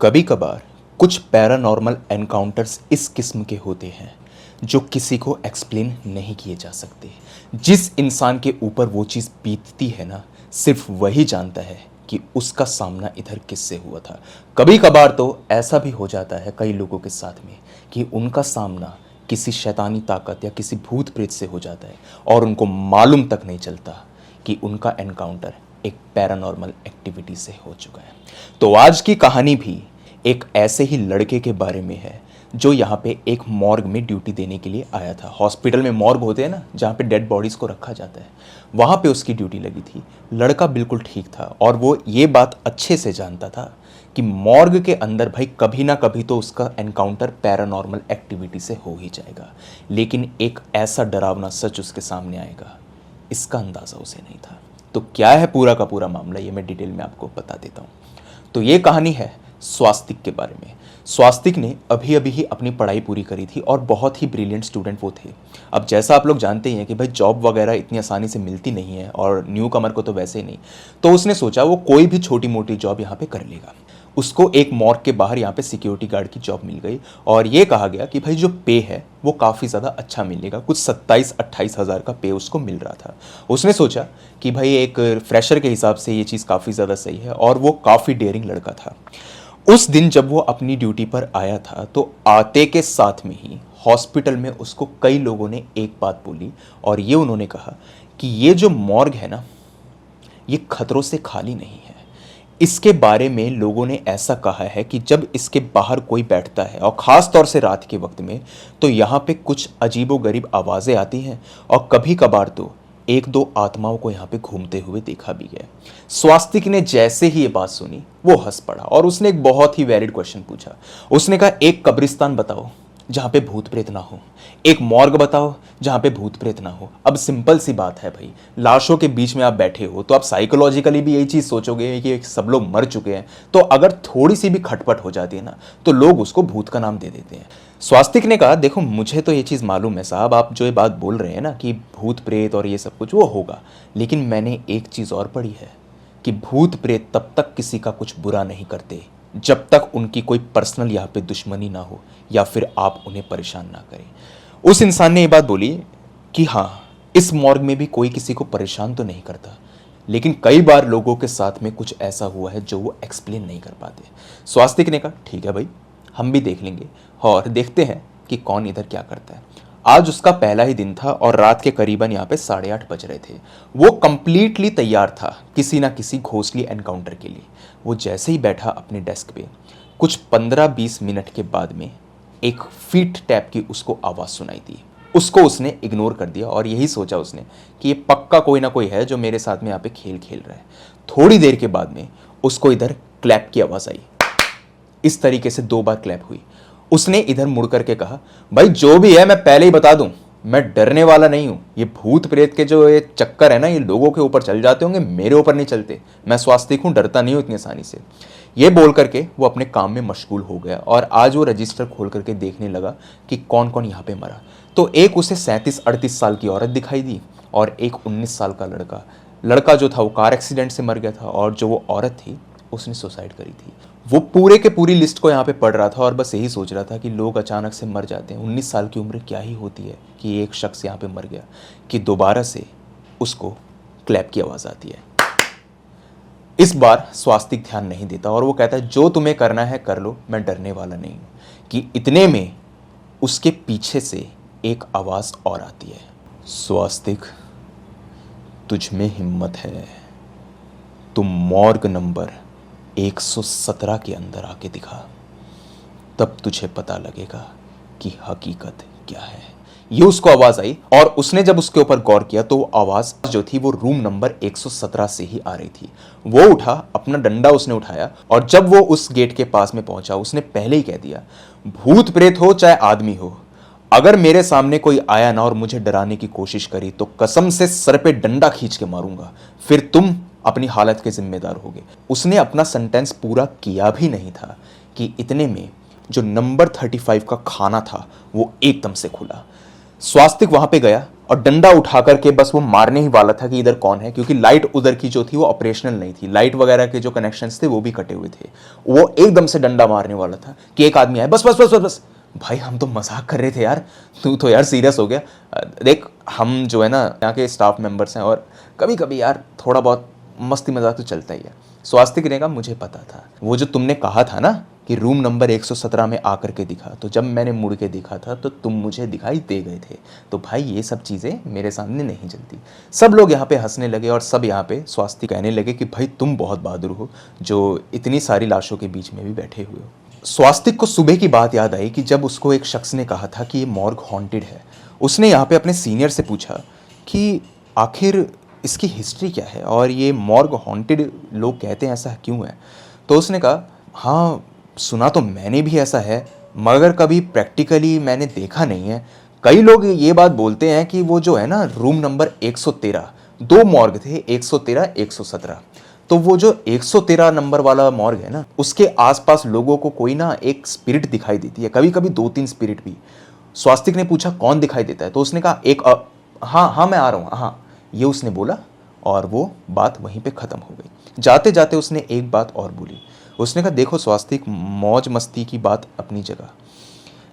कभी कभार कुछ पैरानॉर्मल एनकाउंटर्स इस किस्म के होते हैं जो किसी को एक्सप्लेन नहीं किए जा सकते। जिस इंसान के ऊपर वो चीज़ बीतती है ना, सिर्फ वही जानता है कि उसका सामना इधर किससे हुआ था। कभी कभार तो ऐसा भी हो जाता है कई लोगों के साथ में कि उनका सामना किसी शैतानी ताकत या किसी भूत प्रेत से हो जाता है और उनको मालूम तक नहीं चलता कि उनका एनकाउंटर एक पैरानॉर्मल एक्टिविटी से हो चुका है। तो आज की कहानी भी एक ऐसे ही लड़के के बारे में है जो यहाँ पे एक मॉर्ग में ड्यूटी देने के लिए आया था। हॉस्पिटल में मॉर्ग होते हैं ना, जहाँ पे डेड बॉडीज़ को रखा जाता है, वहाँ पे उसकी ड्यूटी लगी थी। लड़का बिल्कुल ठीक था और वो ये बात अच्छे से जानता था कि मॉर्ग के अंदर भाई कभी ना कभी तो उसका एनकाउंटर पैरानॉर्मल एक्टिविटी से हो ही जाएगा, लेकिन एक ऐसा डरावना सच उसके सामने आएगा, इसका अंदाज़ा उसे नहीं था। तो क्या है पूरा का पूरा मामला, ये मैं डिटेल में आपको बता देता हूँ। तो ये कहानी है स्वास्तिक के बारे में। स्वास्तिक ने अभी अभी ही अपनी पढ़ाई पूरी करी थी और बहुत ही ब्रिलियंट स्टूडेंट वो थे। अब जैसा आप लोग जानते ही हैं कि भाई जॉब वगैरह इतनी आसानी से मिलती नहीं है और न्यू कमर को तो वैसे ही नहीं। तो उसने सोचा वो कोई भी छोटी मोटी जॉब यहाँ पे कर लेगा। उसको एक मॉर्ग के बाहर यहाँ पे सिक्योरिटी गार्ड की जॉब मिल गई और ये कहा गया कि भाई जो पे है वो काफ़ी ज़्यादा अच्छा मिलेगा। कुछ 27-28 हज़ार का पे उसको मिल रहा था। उसने सोचा कि भाई एक फ्रेशर के हिसाब से ये चीज़ काफ़ी ज़्यादा सही है और वो काफ़ी डेयरिंग लड़का था। उस दिन जब वो अपनी ड्यूटी पर आया था तो आते के साथ में ही हॉस्पिटल में उसको कई लोगों ने एक बात बोली और ये उन्होंने कहा कि ये जो मॉर्ग है ना, ये खतरों से खाली नहीं है। इसके बारे में लोगों ने ऐसा कहा है कि जब इसके बाहर कोई बैठता है और ख़ास तौर से रात के वक्त में, तो यहाँ पे कुछ अजीबोगरीब आवाज़ें आती हैं और कभी कभार तो एक दो आत्माओं को यहाँ पे घूमते हुए देखा भी गया। स्वास्तिक ने जैसे ही ये बात सुनी वो हंस पड़ा और उसने एक बहुत ही वैलिड क्वेश्चन पूछा। उसने कहा, एक कब्रिस्तान बताओ जहाँ पे भूत प्रेत ना हो, एक मॉर्ग बताओ जहाँ पे भूत प्रेत ना हो। अब सिंपल सी बात है भाई, लाशों के बीच में आप बैठे हो तो आप साइकोलॉजिकली भी यही चीज़ सोचोगे कि सब लोग मर चुके हैं, तो अगर थोड़ी सी भी खटपट हो जाती है ना तो लोग उसको भूत का नाम दे देते हैं। स्वास्तिक ने कहा, देखो मुझे तो ये चीज़ मालूम है साहब, आप जो ये बात बोल रहे हैं ना कि भूत प्रेत और ये सब कुछ वो होगा, लेकिन मैंने एक चीज़ और पढ़ी है कि भूत प्रेत तब तक किसी का कुछ बुरा नहीं करते जब तक उनकी कोई पर्सनल यहाँ पे दुश्मनी ना हो या फिर आप उन्हें परेशान ना करें। उस इंसान ने ये बात बोली कि हाँ, इस मॉर्ग में भी कोई किसी को परेशान तो नहीं करता, लेकिन कई बार लोगों के साथ में कुछ ऐसा हुआ है जो वो एक्सप्लेन नहीं कर पाते। स्वास्तिक ने कहा, ठीक है भाई, हम भी देख लेंगे और देखते हैं कि कौन इधर क्या करता है। आज उसका पहला ही दिन था और रात के करीबन यहाँ पे 8:30 बज रहे थे। वो कंप्लीटली तैयार था किसी ना किसी घोस्टली एनकाउंटर के लिए। वो जैसे ही बैठा अपने डेस्क पे, कुछ 15-20 मिनट के बाद में एक फीट टैप की उसको आवाज़ सुनाई दी। उसको उसने इग्नोर कर दिया और यही सोचा उसने कि ये पक्का कोई ना कोई है जो मेरे साथ में यहाँ पे खेल खेल रहा है। थोड़ी देर के बाद में उसको इधर क्लैप की आवाज़ आई। इस तरीके से 2 बार क्लैप हुई। उसने इधर मुड़ करके कहा, भाई जो भी है मैं पहले ही बता दूं, मैं डरने वाला नहीं हूं। ये भूत प्रेत के जो ये चक्कर है ना, ये लोगों के ऊपर चल जाते होंगे, मेरे ऊपर नहीं चलते। मैं स्वास्तिक हूं, डरता नहीं हूं इतनी आसानी से। ये बोल करके वो अपने काम में मशगूल हो गया और आज वो रजिस्टर खोल करके देखने लगा कि कौन कौन यहाँ पे मरा। तो एक उसे 37-38 साल की औरत दिखाई दी और एक 19 साल का लड़का। लड़का जो था वो कार एक्सीडेंट से मर गया था और जो वो औरत थी उसने सुसाइड करी थी। वो पूरे के पूरी लिस्ट को यहाँ पे पढ़ रहा था और बस यही सोच रहा था कि लोग अचानक से मर जाते हैं। 19 साल की उम्र क्या ही होती है कि एक शख्स यहाँ पे मर गया कि दोबारा से उसको क्लैप की आवाज़ आती है। इस बार स्वास्तिक ध्यान नहीं देता और वो कहता है, जो तुम्हें करना है कर लो, मैं डरने वाला नहीं हूँ। कि इतने में उसके पीछे से एक आवाज़ और आती है, स्वास्तिक तुझ में हिम्मत है, तुम मॉर्ग नंबर 117 के अंदर आके दिखा, तब तुझे पता लगेगा कि हकीकत क्या है। ये उसको आवाज़ आई और उसने जब उसके ऊपर गौर किया तो वो आवाज़ जो थी वो रूम नंबर 117 से ही आ रही थी। वो उठा, अपना डंडा उसने उठाया और जब वो उस गेट के पास में पहुंचा उसने पहले ही कह दिया, भूत प्रेत हो चाहे आदमी हो, अगर मेरे सामने कोई आया ना और मुझे डराने की कोशिश करी तो कसम से सर पे डंडा खींच के मारूंगा, फिर तुम अपनी हालत के जिम्मेदार होगे। उसने अपना सेंटेंस पूरा किया भी नहीं था कि इतने में जो नंबर 35 का खाना था वो एकदम से खुला। स्वास्तिक वहां पे गया और डंडा उठा करके बस वो मारने ही वाला था कि इधर कौन है, क्योंकि लाइट उधर की जो थी वो ऑपरेशनल नहीं थी, लाइट वगैरह के जो कनेक्शंस थे वो भी कटे हुए थे। वो एकदम से डंडा मारने वाला था कि एक आदमी आया, बस बस बस बस बस। भाई हम तो मजाक कर रहे थे यार, तू तो यार सीरियस हो गया। देख हम जो है ना यहाँ के स्टाफ मेंबर्स हैं और कभी कभी यार थोड़ा बहुत मस्ती मजाक तो चलता ही है। स्वास्तिक ने कहा मुझे पता था, वो जो तुमने कहा था ना कि रूम नंबर 117 में आकर के दिखा, तो जब मैंने मुड़ के देखा था तो तुम मुझे दिखाई दे गए थे। तो भाई ये सब चीज़ें मेरे सामने नहीं चलती। सब लोग यहाँ पे हंसने लगे और सब यहाँ पे स्वास्तिक कहने लगे कि भाई तुम बहुत बहादुर हो जो इतनी सारी लाशों के बीच में भी बैठे हुए हो। स्वास्तिक को सुबह की बात याद आई कि जब उसको एक शख्स ने कहा था कि ये मॉर्ग हॉन्टेड है। उसने यहाँ पे अपने सीनियर से पूछा कि आखिर इसकी हिस्ट्री क्या है और ये मॉर्ग हॉन्टेड लोग कहते हैं ऐसा क्यों है। तो उसने कहा हाँ सुना तो मैंने भी ऐसा है, मगर कभी प्रैक्टिकली मैंने देखा नहीं है। कई लोग ये बात बोलते हैं कि वो जो है ना रूम नंबर 113, दो मॉर्ग थे 113 117, तो वो जो 113 नंबर वाला मॉर्ग है ना उसके आसपास लोगों को कोई ना एक स्पिरिट दिखाई देती है, कभी कभी दो तीन स्पिरिट भी। स्वास्तिक ने पूछा कौन दिखाई देता है, तो उसने कहा एक हाँ हाँ मैं आ रहा हूँ हाँ, ये उसने बोला और वो बात वहीं पे ख़त्म हो गई। जाते जाते उसने एक बात और बोली। उसने कहा देखो स्वास्तिक, मौज मस्ती की बात अपनी जगह,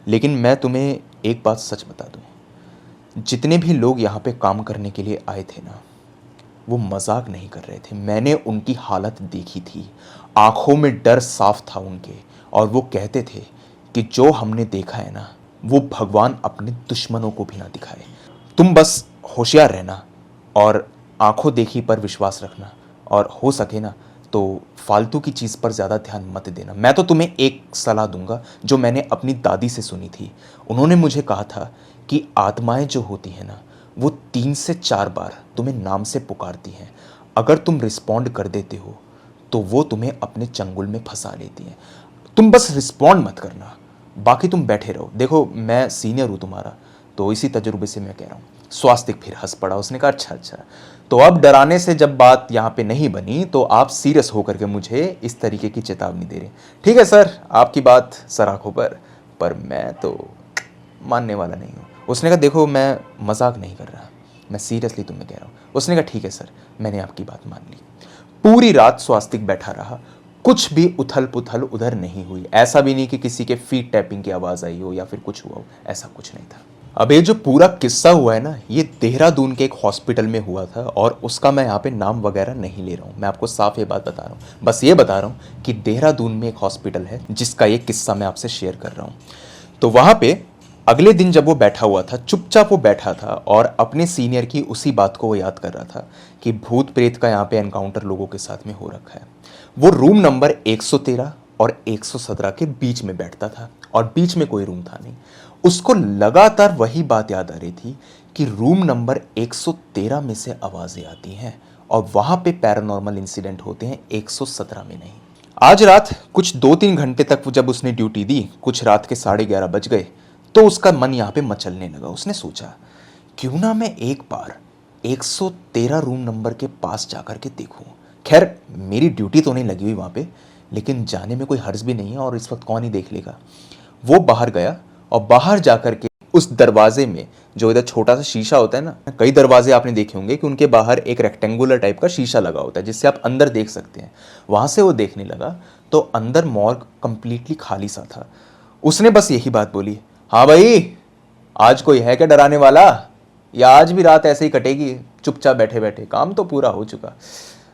लेकिन मैं तुम्हें एक बात सच बता दूं, जितने भी लोग यहाँ पे काम करने के लिए आए थे ना वो मजाक नहीं कर रहे थे। मैंने उनकी हालत देखी थी, आंखों में डर साफ था उनके, और वो कहते थे कि जो हमने देखा है ना वो भगवान अपने दुश्मनों को भी ना दिखाए। तुम बस होशियार रहना और आंखों देखी पर विश्वास रखना, और हो सके ना तो फालतू की चीज़ पर ज़्यादा ध्यान मत देना। मैं तो तुम्हें एक सलाह दूंगा जो मैंने अपनी दादी से सुनी थी। उन्होंने मुझे कहा था कि आत्माएं जो होती हैं ना वो 3 से 4 बार तुम्हें नाम से पुकारती हैं। अगर तुम रिस्पॉन्ड कर देते हो तो वो तुम्हें अपने चंगुल में फंसा लेती हैं। तुम बस रिस्पॉन्ड मत करना, बाकी तुम बैठे रहो। देखो मैं सीनियर हूँ तुम्हारा, तो इसी तजुर्बे से मैं कह रहा हूँ। स्वास्तिक फिर हंस पड़ा। उसने कहा अच्छा अच्छा, तो अब डराने से जब बात यहाँ पे नहीं बनी तो आप सीरियस होकर के मुझे इस तरीके की चेतावनी दे रहे हैं। ठीक है सर, आपकी बात सर आंखों पर मैं तो मानने वाला नहीं हूँ। उसने कहा देखो मैं मजाक नहीं कर रहा, मैं सीरियसली तुम्हें कह रहा हूँ। उसने कहा ठीक है सर, मैंने आपकी बात मान ली। पूरी रात स्वास्तिक बैठा रहा, कुछ भी उथल पुथल उधर नहीं हुई। ऐसा भी नहीं कि किसी के फीट टैपिंग की आवाज़ आई हो या फिर कुछ हुआ हो, ऐसा कुछ नहीं था। अब ये जो पूरा किस्सा हुआ है ना ये देहरादून के एक हॉस्पिटल में हुआ था, और उसका मैं यहाँ पे नाम वगैरह नहीं ले रहा हूँ। मैं आपको साफ ये बात बता रहा हूँ, बस ये बता रहा हूँ कि देहरादून में एक हॉस्पिटल है जिसका ये किस्सा मैं आपसे शेयर कर रहा हूँ। तो वहाँ पे अगले दिन जब वो बैठा हुआ था, चुपचाप वो बैठा था और अपने सीनियर की उसी बात को वो याद कर रहा था कि भूत प्रेत का यहाँ पे एनकाउंटर लोगों के साथ में हो रखा है। वो रूम नंबर 113 और 117 के बीच में बैठता था और बीच में कोई रूम था नहीं। उसको लगातार वही बात याद आ रही थी कि रूम नंबर 113 में से आवाज़ें आती हैं और वहाँ पे पैरानॉर्मल इंसिडेंट होते हैं, 117 में नहीं। आज रात कुछ 2-3 घंटे तक जब उसने ड्यूटी दी, कुछ रात के 11:30 बज गए, तो उसका मन यहाँ पे मचलने लगा। उसने सोचा क्यों ना मैं एक बार 113 रूम नंबर के पास जाकर के देखूं। खैर मेरी ड्यूटी तो नहीं लगी हुई वहाँ पे, लेकिन जाने में कोई हर्ज भी नहीं है और इस वक्त कौन ही देख लेगा। वो बाहर गया और बाहर जाकर के उस दरवाजे में, जो इधर छोटा सा शीशा होता है ना, कई दरवाजे आपने देखे होंगे कि उनके बाहर एक रेक्टेंगुलर टाइप का शीशा लगा होता है जिससे आप अंदर देख सकते हैं। वहाँ से वो देखने लगा तो अंदर मॉर्ग कंप्लीटली खाली सा था। उसने बस यही बात बोली, हाँ भाई आज कोई है क्या डराने वाला, या आज भी रात ऐसे ही कटेगी चुपचाप बैठे बैठे, काम तो पूरा हो चुका,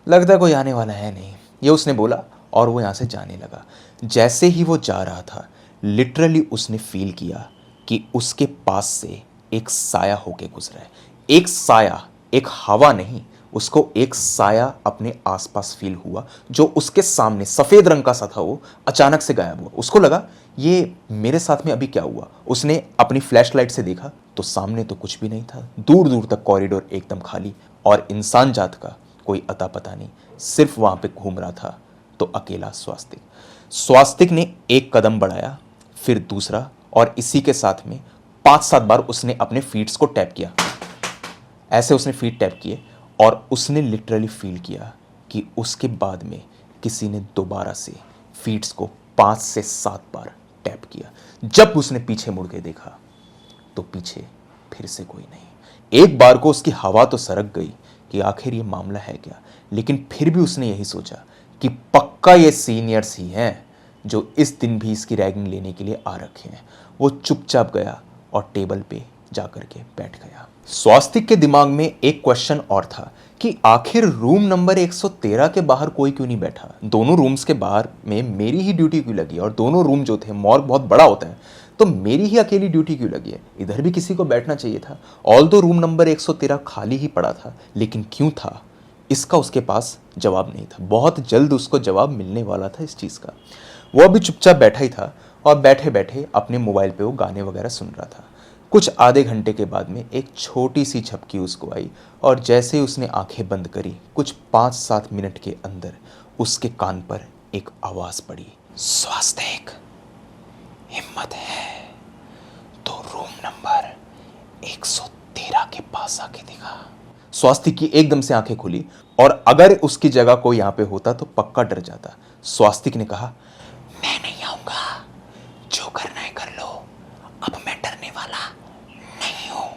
लगता है कोई आने वाला है नहीं। ये उसने बोला और वो यहाँ से जाने लगा। जैसे ही वो जा रहा था लिटरली उसने फील किया कि उसके पास से एक साया होके गुजरा है। एक साया, एक हवा नहीं, उसको एक साया अपने आसपास फील हुआ जो उसके सामने सफेद रंग का सा था, वो अचानक से गायब हुआ। उसको लगा ये मेरे साथ में अभी क्या हुआ। उसने अपनी फ्लैश लाइट से देखा तो सामने तो कुछ भी नहीं था, दूर दूर तक कॉरिडोर एकदम खाली और इंसान जात का कोई अता पता नहीं। सिर्फ वहां पे घूम रहा था तो अकेला स्वास्तिक। स्वास्तिक ने एक कदम बढ़ाया, फिर दूसरा, और इसी के साथ में 5-7 बार उसने अपने फीट्स को टैप किया। ऐसे उसने फीट टैप किए और उसने लिटरली फील किया कि उसके बाद में किसी ने दोबारा से फीट्स को 5 से 7 बार टैप किया। जब उसने पीछे मुड़ के देखा तो पीछे फिर से कोई नहीं। एक बार को उसकी हवा तो सरक गई कि आखिर ये मामला है क्या, लेकिन फिर भी उसने यही सोचा कि पक्का ये सीनियर्स ही हैं जो इस दिन भी इसकी रैगिंग लेने के लिए आ रखे हैं। वो चुपचाप गया और टेबल पे जाकर के बैठ गया। स्वास्तिक के दिमाग में एक क्वेश्चन और था कि आखिर रूम नंबर 113 के बाहर कोई क्यों नहीं बैठा। दोनों रूम्स के बाहर में मेरी ही ड्यूटी क्यों लगी, और दोनों रूम जो थे, मॉर्ग बहुत बड़ा होता है, तो मेरी ही अकेली ड्यूटी क्यों लगी है। इधर भी किसी को बैठना चाहिए था। ऑल्दो रूम नंबर 113 खाली ही पड़ा था, लेकिन क्यों था, इसका उसके पास जवाब नहीं था। बहुत जल्द उसको जवाब मिलने वाला था इस चीज़ का। वो अभी चुपचाप बैठा ही था और बैठे बैठे अपने मोबाइल पे वो गाने वगैरह सुन रहा था। कुछ आधे घंटे के बाद में एक छोटी सी झपकी उसको आई, और जैसे ही उसने आंखें बंद करी, कुछ 5-7 मिनट के अंदर उसके कान पर एक आवाज़ पड़ी, स्वास्तिक, हिम्मत है तो रूम नंबर 113 के पास आके दिखा। स्वास्तिक की एकदम से आंखें खुली, और अगर उसकी जगह कोई यहां पे होता तो पक्का डर जाता। स्वास्तिक ने कहा, मैं नहीं आऊंगा, जो करना है कर लो, अब मैं डरने वाला नहीं हूं।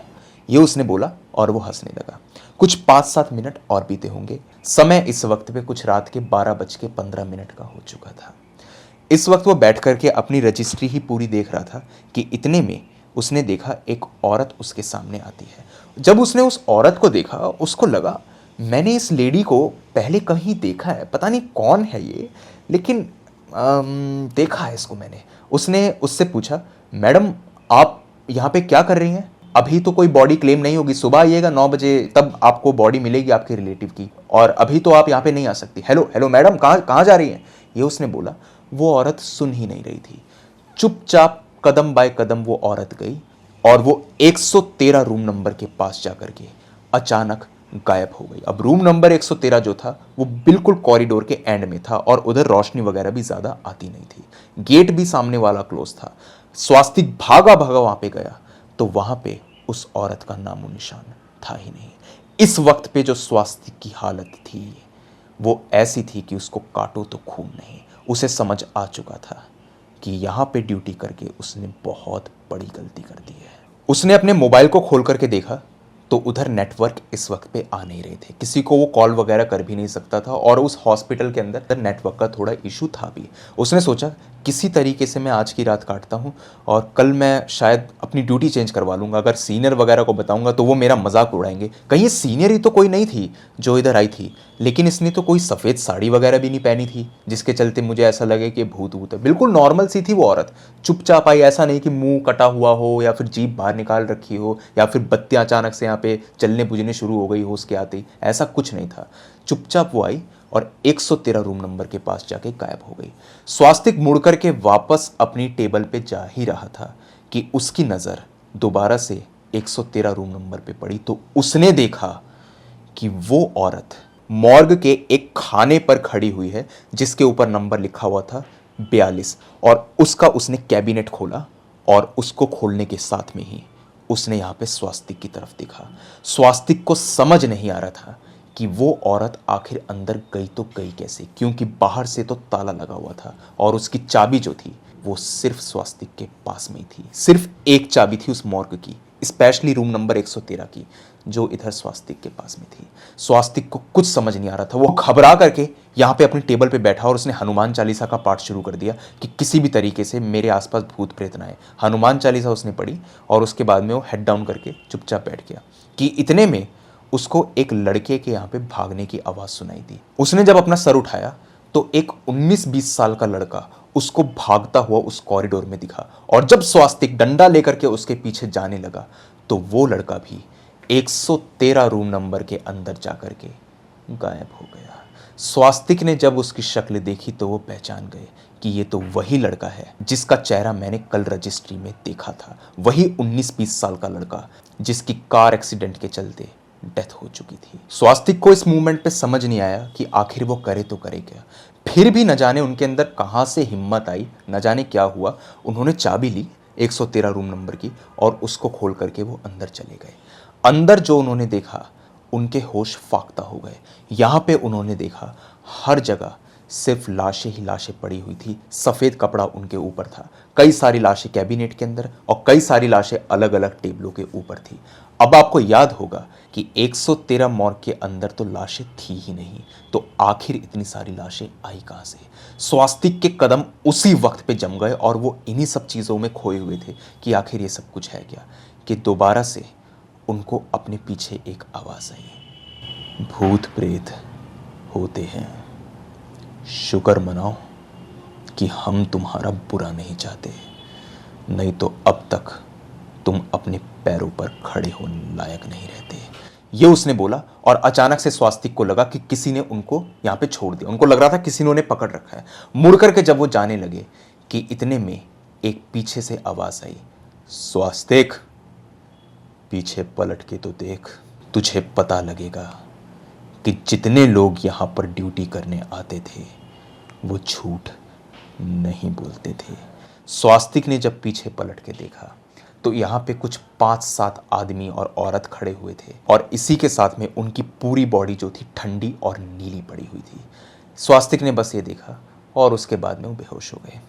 ये उसने बोला और वो हंसने लगा। कुछ 5-7 मिनट और बीते होंगे। समय इस वक्त पे कुछ रात के 12:15 का हो चुका था। इस वक्त वो बैठ करके अपनी रजिस्ट्री ही पूरी देख रहा था कि इतने में उसने देखा एक औरत उसके सामने आती है। जब उसने उस औरत को देखा, उसको लगा मैंने इस लेडी को पहले कहीं देखा है, पता नहीं कौन है ये, लेकिन देखा है इसको मैंने। उसने उससे पूछा, मैडम आप यहाँ पे क्या कर रही हैं? अभी तो कोई बॉडी क्लेम नहीं होगी, सुबह आइएगा 9 बजे, तब आपको बॉडी मिलेगी आपके रिलेटिव की, और अभी तो आप यहाँ पे नहीं आ सकती। हेलो हेलो मैडम, कहाँ कहाँ जा रही हैं? ये उसने बोला। वो औरत सुन ही नहीं रही थी। चुपचाप कदम बाय कदम वो औरत गई और वो 113 रूम नंबर के पास जाकर के अचानक गायब हो गई। अब रूम नंबर 113 जो था वो बिल्कुल कॉरिडोर के एंड में था, और उधर रोशनी वगैरह भी ज़्यादा आती नहीं थी। गेट भी सामने वाला क्लोज था। स्वास्तिक भागा भागा वहां पे गया तो वहां पे उस औरत का नामो निशान था ही नहीं। इस वक्त पे जो स्वास्तिक की हालत थी वो ऐसी थी कि उसको काटो तो खून नहीं। उसे समझ आ चुका था कि यहाँ पे ड्यूटी करके उसने बहुत बड़ी गलती कर दी है। उसने अपने मोबाइल को खोल करके देखा तो उधर नेटवर्क इस वक्त पे आ नहीं रहे थे। किसी को वो कॉल वगैरह कर भी नहीं सकता था, और उस हॉस्पिटल के अंदर नेटवर्क का थोड़ा इशू था भी। उसने सोचा किसी तरीके से मैं आज की रात काटता हूँ और कल मैं शायद अपनी ड्यूटी चेंज करवा लूँगा। अगर सीनियर वगैरह को बताऊँगा तो वो मेरा मजाक उड़ाएंगे। कहीं सीनियर ही तो कोई नहीं थी जो इधर आई थी, लेकिन इसने तो कोई सफ़ेद साड़ी वगैरह भी नहीं पहनी थी जिसके चलते मुझे ऐसा लगे कि भूत वूत है। बिल्कुल नॉर्मल सी थी वो औरत, चुपचाप आई। ऐसा नहीं कि मुंह कटा हुआ हो या फिर जीभ बाहर निकाल रखी हो या फिर बत्तियां अचानक से यहाँ पे चलने बुझने शुरू हो गई हो उसके आते ही, ऐसा कुछ नहीं था। चुपचाप वो आई और 113 रूम नंबर के पास जाके गायब हो गई। स्वास्तिक मुड़कर के वापस अपनी टेबल पे जा ही रहा था कि उसकी नज़र दोबारा से 113 रूम नंबर पे पड़ी, तो उसने देखा कि वो औरत मॉर्ग के एक खाने पर खड़ी हुई है जिसके ऊपर नंबर लिखा हुआ था 42, और उसका उसने कैबिनेट खोला, और उसको खोलने के साथ में ही उसने यहाँ पे स्वास्तिक की तरफ देखा। स्वास्तिक को समझ नहीं आ रहा था कि वो औरत आखिर अंदर गई तो गई कैसे, क्योंकि बाहर से तो ताला लगा हुआ था और उसकी चाबी जो थी वो सिर्फ स्वास्तिक के पास में ही थी। सिर्फ एक चाबी थी उस मॉर्ग की, स्पेशली रूम नंबर 113 की, जो इधर स्वास्तिक के पास में थी। स्वास्तिक को कुछ समझ नहीं आ रहा था। वो घबरा करके यहाँ पे अपनी टेबल पे बैठा और उसने हनुमान चालीसा का पाठ शुरू कर दिया कि किसी भी तरीके से मेरे आसपास भूत प्रेत ना आए। हनुमान चालीसा उसने पढ़ी और उसके बाद में वो हेड डाउन करके चुपचाप बैठ गया कि इतने में उसको एक लड़के के यहाँ पे भागने की आवाज़ सुनाई दी। उसने जब अपना सर उठाया तो एक 19-20 साल का लड़का उसको भागता हुआ उस कॉरिडोर में दिखा, और जब स्वास्तिक डंडा लेकर के उसके पीछे जाने लगा तो वो लड़का भी 113 रूम नंबर के अंदर जाकर के गायब हो गया। स्वास्तिक ने जब उसकी शक्ल देखी तो वो पहचान गए कि ये तो वही लड़का है जिसका चेहरा मैंने कल रजिस्ट्री में देखा था। वही 19-20 साल का लड़का जिसकी कार एक्सीडेंट के चलते डेथ हो चुकी थी। स्वास्तिक को इस मूवमेंट पे समझ नहीं आया कि आखिर वो करे तो करे क्या। फिर भी न जाने उनके अंदर कहाँ से हिम्मत आई, न जाने क्या हुआ। उन्होंने चाबी ली 113 रूम नंबर की और उसको खोल करके वो अंदर चले गए। अंदर जो उन्होंने देखा, उनके होश फाख्ता हो गए। यहाँ पे उन्होंने देखा हर जगह सिर्फ लाशें ही लाशें पड़ी हुई थी। सफ़ेद कपड़ा उनके ऊपर था। कई सारी लाशें कैबिनेट के अंदर और कई सारी लाशें अलग अलग टेबलों के ऊपर थी। अब आपको याद होगा कि 113 मॉर्ग के अंदर तो लाशें थी ही नहीं, तो आखिर इतनी सारी लाशें आई कहाँ से? स्वास्तिक के कदम उसी वक्त पे जम गए और वो इन्हीं सब चीज़ों में खोए हुए थे कि आखिर ये सब कुछ है क्या, कि दोबारा से उनको अपने पीछे एक आवाज़ आई, भूत प्रेत होते हैं, शुक्र मनाओ कि हम तुम्हारा बुरा नहीं चाहते, नहीं तो अब तक तुम अपने पैरों पर खड़े होने लायक नहीं रहते। ये उसने बोला और अचानक से स्वास्तिक को लगा कि किसी ने उनको यहाँ पे छोड़ दिया। उनको लग रहा था किसी ने उन्हें पकड़ रखा है। मुड़ करके जब वो जाने लगे कि इतने में एक पीछे से आवाज आई, स्वास्तिक पीछे पलट के तो देख, तुझे पता लगेगा कि जितने लोग यहाँ पर ड्यूटी करने आते थे वो झूठ नहीं बोलते थे। स्वास्तिक ने जब पीछे पलट के देखा तो यहाँ पे कुछ 5-7 आदमी और औरत खड़े हुए थे और इसी के साथ में उनकी पूरी बॉडी जो थी ठंडी और नीली पड़ी हुई थी। स्वास्तिक ने बस ये देखा और उसके बाद में वो बेहोश हो गए।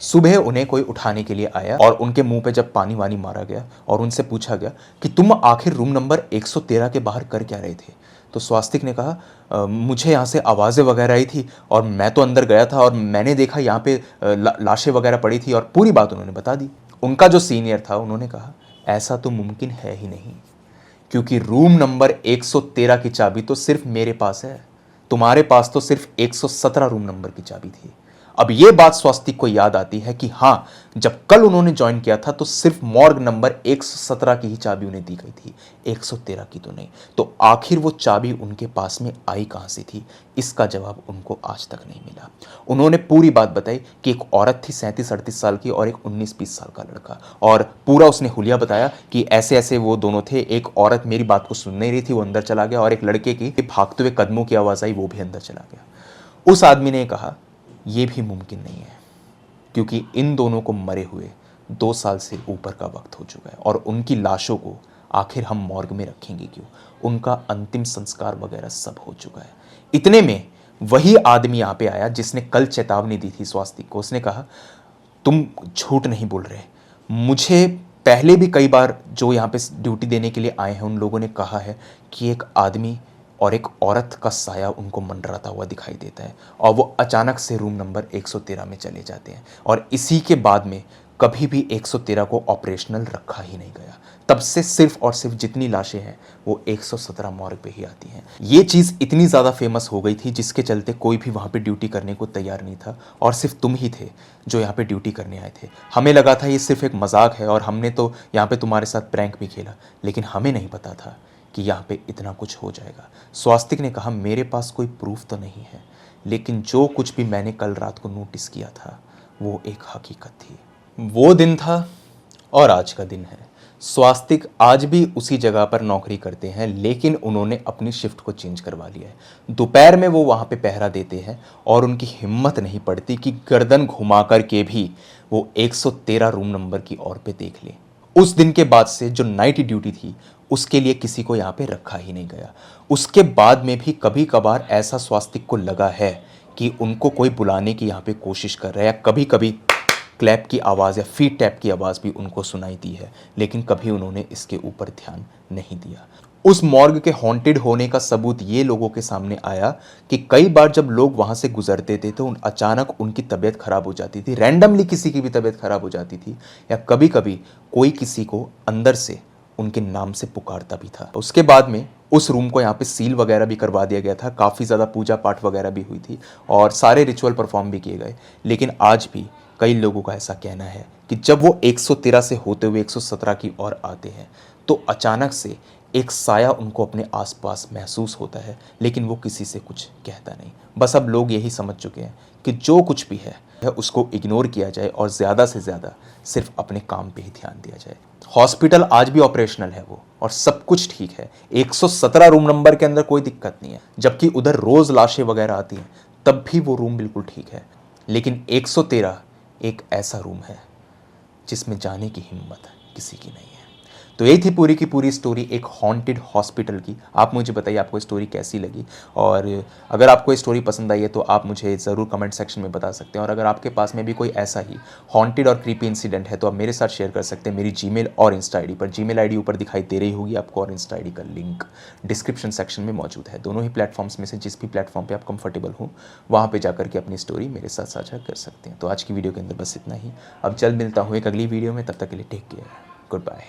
सुबह उन्हें कोई उठाने के लिए आया और उनके मुंह पे जब पानी वानी मारा गया और उनसे पूछा गया कि तुम आखिर रूम नंबर 113 के बाहर कर क्या रहे थे, तो स्वास्तिक ने कहा मुझे यहाँ से आवाज़ें वगैरह आई थी और मैं तो अंदर गया था और मैंने देखा यहाँ पे लाशें वगैरह पड़ी थी और पूरी बात उन्होंने बता दी। उनका जो सीनियर था उन्होंने कहा ऐसा तो मुमकिन है ही नहीं, क्योंकि रूम नंबर 113 की चाबी तो सिर्फ मेरे पास है, तुम्हारे पास तो सिर्फ 117 रूम नंबर की चाबी थी। अब ये बात स्वास्तिक को याद आती है कि हाँ, जब कल उन्होंने ज्वाइन किया था तो सिर्फ मॉर्ग नंबर 117 की ही चाबी उन्हें दी गई थी, 113 की तो नहीं। तो आखिर वो चाबी उनके पास में आई कहाँ से थी, इसका जवाब उनको आज तक नहीं मिला। उन्होंने पूरी बात बताई कि एक औरत थी 37-38 साल की और एक 19-20 साल का लड़का, और पूरा उसने हुलिया बताया कि ऐसे ऐसे वो दोनों थे। एक औरत मेरी बात को सुन नहीं रही थी, वो अंदर चला गया, और एक लड़के की भागते हुए कदमों की आवाज़ आई, वो भी अंदर चला गया। उस आदमी ने कहा यह भी मुमकिन नहीं है, क्योंकि इन दोनों को मरे हुए 2 साल से ऊपर का वक्त हो चुका है और उनकी लाशों को आखिर हम मॉर्ग में रखेंगे क्यों, उनका अंतिम संस्कार वगैरह सब हो चुका है। इतने में वही आदमी यहाँ पे आया जिसने कल चेतावनी दी थी स्वास्तिक को। उसने कहा तुम झूठ नहीं बोल रहे, मुझे पहले भी कई बार जो यहाँ पे ड्यूटी देने के लिए आए हैं उन लोगों ने कहा है कि एक आदमी और एक औरत का साया उनको मंडराता हुआ दिखाई देता है और वो अचानक से रूम नंबर 113 में चले जाते हैं, और इसी के बाद में कभी भी 113 को ऑपरेशनल रखा ही नहीं गया। तब से सिर्फ और सिर्फ जितनी लाशें हैं वो 117 मॉर्ग पे ही आती हैं। ये चीज़ इतनी ज़्यादा फेमस हो गई थी जिसके चलते कोई भी वहाँ पे ड्यूटी करने को तैयार नहीं था, और सिर्फ तुम ही थे जो यहाँ पे ड्यूटी करने आए थे। हमें लगा था ये सिर्फ एक मजाक है और हमने तो यहाँ पे तुम्हारे साथ प्रैंक भी खेला, लेकिन हमें नहीं पता था कि यहाँ पे इतना कुछ हो जाएगा। स्वास्तिक ने कहा मेरे पास कोई प्रूफ तो नहीं है, लेकिन जो कुछ भी मैंने कल रात को नोटिस किया था वो एक हकीकत थी। वो दिन था और आज का दिन है। स्वास्तिक आज भी उसी जगह पर नौकरी करते हैं, लेकिन उन्होंने अपनी शिफ्ट को चेंज करवा लिया है। दोपहर में वो वहाँ पे पहरा देते हैं और उनकी हिम्मत नहीं पड़ती कि गर्दन घुमा कर के भी वो 113 रूम नंबर की ओर पे देख ले। उस दिन के बाद से जो नाइट ड्यूटी थी उसके लिए किसी को यहाँ पे रखा ही नहीं गया। उसके बाद में भी कभी कभार ऐसा स्वास्तिक को लगा है कि उनको कोई बुलाने की यहाँ पे कोशिश कर रहा है, या कभी कभी क्लैप की आवाज़ या फीट टैप की आवाज़ भी उनको सुनाई दी है, लेकिन कभी उन्होंने इसके ऊपर ध्यान नहीं दिया। उस मॉर्ग के हॉन्टेड होने का सबूत ये लोगों के सामने आया कि कई बार जब लोग वहाँ से गुजरते थे तो अचानक उनकी तबीयत खराब हो जाती थी, रैंडमली किसी की भी तबीयत खराब हो जाती थी, या कभी कभी कोई किसी को अंदर से उनके नाम से पुकारता भी था। उसके बाद में उस रूम को यहाँ पे सील वगैरह भी करवा दिया गया था, काफ़ी ज़्यादा पूजा पाठ वगैरह भी हुई थी और सारे रिचुअल परफॉर्म भी किए गए। लेकिन आज भी कई लोगों का ऐसा कहना है कि जब वो 113 से होते हुए 117 की ओर आते हैं तो अचानक से एक साया उनको अपने आसपास महसूस होता है, लेकिन वो किसी से कुछ कहता नहीं। बस अब लोग यही समझ चुके हैं कि जो कुछ भी है उसको इग्नोर किया जाए और ज़्यादा से ज़्यादा सिर्फ अपने काम पे ही ध्यान दिया जाए। हॉस्पिटल आज भी ऑपरेशनल है वो, और सब कुछ ठीक है। 117 रूम नंबर के अंदर कोई दिक्कत नहीं है, जबकि उधर रोज़ लाशें वगैरह आती हैं, तब भी वो रूम बिल्कुल ठीक है। लेकिन 113 एक ऐसा रूम है जिसमें जाने की हिम्मत किसी की नहीं है। तो तो यही थी पूरी की पूरी स्टोरी एक हॉन्टेड हॉस्पिटल की। आप मुझे बताइए आपको स्टोरी कैसी लगी, और अगर आपको स्टोरी पसंद आई है तो आप मुझे ज़रूर कमेंट सेक्शन में बता सकते हैं। और अगर आपके पास में भी कोई ऐसा ही हॉन्टेड और क्रीपी इंसिडेंट है तो आप मेरे साथ शेयर कर सकते हैं मेरी जीमेल और इंस्टा आईडी पर। जीमेल आईडी ऊपर दिखाई दे रही होगी आपको, और इंस्टा आईडी का लिंक डिस्क्रिप्शन सेक्शन में मौजूद है। दोनों ही प्लेटफॉर्म्स में से जिस भी प्लेटफॉर्म पर आप कंफर्टेबल हो वहाँ पर जाकर के अपनी स्टोरी मेरे साथ साझा कर सकते हैं। तो आज की वीडियो के अंदर बस इतना ही। अब जल्द मिलता हूँ एक अगली वीडियो में, तब तक के लिए टेक केयर, गुड बाय।